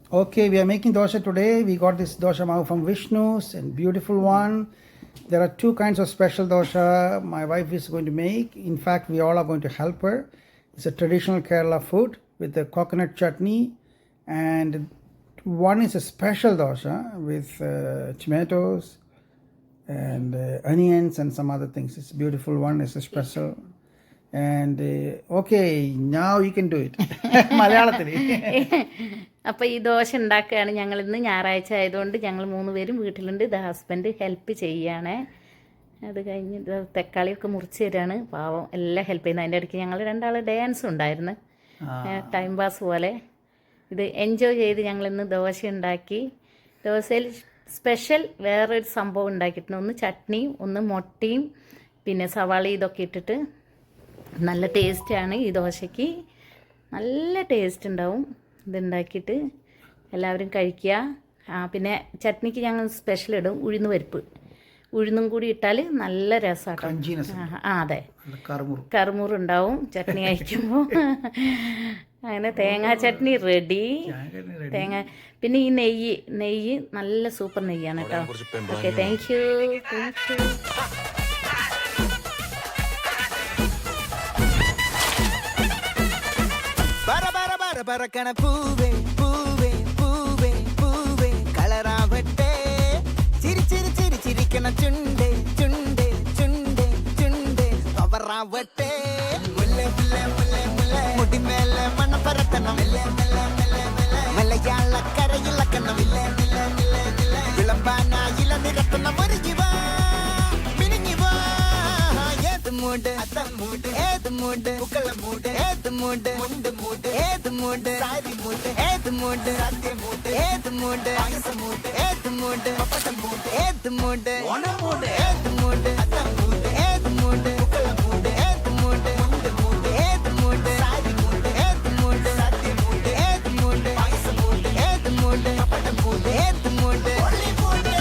Okay, we are making dosha today. We got this dosha mavu from Vishnu's and beautiful one. There are two kinds of special dosha my wife is going to make. In fact, we all are going to help her. It's a traditional Kerala food with the coconut chutney, and one is a special dosha with tomatoes and onions and some other things. It's a beautiful one. It's a special. And okay, now you can do it. മലയാളത്തിൽ. അപ്പോൾ ഈ ദോശ ഉണ്ടാക്കുകയാണ് ഞങ്ങൾ ഇന്ന്. ഞായറാഴ്ച ആയതുകൊണ്ട് ഞങ്ങൾ 3 പേരും വീട്ടിലുണ്ട്. ഇത് ഹസ്ബൻഡ് ഹെൽപ്പ് ചെയ്യാണ്. അത് കഴിഞ്ഞ് തക്കാളിയൊക്കെ മുറിച്ച് തരാണ്. പാവം എല്ലാം ഹെൽപ്പ് ചെയ്യുന്നത്. അതിൻ്റെ ഇടയ്ക്ക് ഞങ്ങൾ 2 ഡാൻസ് ഉണ്ടായിരുന്നു, ടൈം പാസ് പോലെ. ഇത് എൻജോയ് ചെയ്ത് ഞങ്ങളിന്ന് ദോശ ഉണ്ടാക്കി. ദോശയിൽ സ്പെഷ്യൽ വേറൊരു സംഭവം ഉണ്ടാക്കിയിട്ടുണ്ട്. ഒന്ന് ചട്നിയും ഒന്ന് മുട്ടയും പിന്നെ സവാള ഇതൊക്കെ ഇട്ടിട്ട് നല്ല ടേസ്റ്റാണ്. ഈ ദോശയ്ക്ക് നല്ല ടേസ്റ്റ് ഉണ്ടാവും. ഇതുണ്ടാക്കിയിട്ട് എല്ലാവരും കഴിക്കുക. പിന്നെ ചട്നിക്ക് ഞങ്ങൾ സ്പെഷ്യൽ ഇടും ഉഴുന്ന് പരിപ്പ്. ഉഴുന്നും കൂടി ഇട്ടാൽ നല്ല രസമാട്ടോ. അതെ, കറുമുറുണ്ടാവും ചട്നി കഴിക്കുമ്പോൾ. അങ്ങനെ തേങ്ങാ ചട്നി റെഡി. പിന്നെ ഈ നെയ്യ് നല്ല സൂപ്പർ നെയ്യാണ് കേട്ടോ. Okay, thank you. பறக்கண பூவே பூவே பூவே பூவே களராவட்டே சிரி சிரி சிரி சிரிக்கண சுண்டே சுண்டே சுண்டே சுண்டே கவராவட்டே முல்லை முல்லை முல்லை முல்லை முடி மேல மண பறக்கணும் மலையாள கரையில் கண்ணம் விளம்பானா இள நிறக்கணும் மருகிவா மினுங்கிவா ஏது மூடு அத்தம் மூடு ஏது மூடு புக்கள மூடு ஏது மூடு முண்டு மூடு ஏது மூடு சாரி மூடு ஏது மூடு சத்திய மூடு ஏது மூடு ஆயச மூடு ஏது மூடு பப்பட்ட மூடு ஏது மூடு ஒன மூடு ஏது மூடு அத்தம் மூடு ஏது மூடு புக்கள மூடு ஏது மூடு முண்டு மூடு ஏது மூடு சாரி மூடு ஏது மூடு சத்திய மூடு ஏது மூடு ஆயச மூடு ஏது மூடு பப்பட்ட மூடு ஏது மூடு ஒளி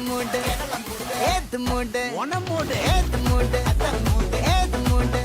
மூடு. ஏது மூடு ஒன மூடு ஏது மூடு அத்த மூடு ஏது மூடு